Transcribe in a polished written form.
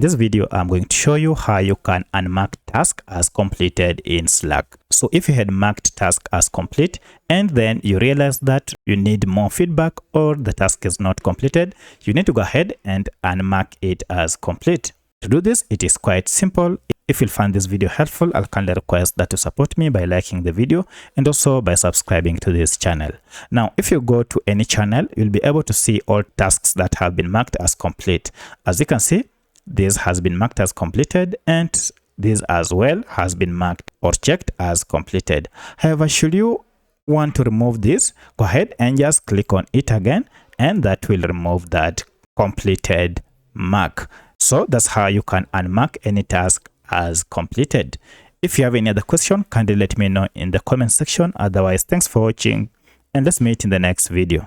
this video, I'm going to show you how you can unmark task as completed in Slack. So if you had marked task as complete and then you realize that you need more feedback or the task is not completed, you need to go ahead and unmark it as complete. To do this, it is quite simple. If you find this video helpful, I'll kindly request that you support me by liking the video and also by subscribing to this channel. Now, if you go to any channel, you'll be able to see all tasks that have been marked as complete. As you can see, this has been marked as completed and this as well has been marked or checked as completed. However, should you want to remove this, go ahead and just click on it again and that will remove that completed mark. So that's how you can unmark any task as completed. If you have any other question, kindly let me know in the comment section. Otherwise, thanks for watching and let's meet in the next video.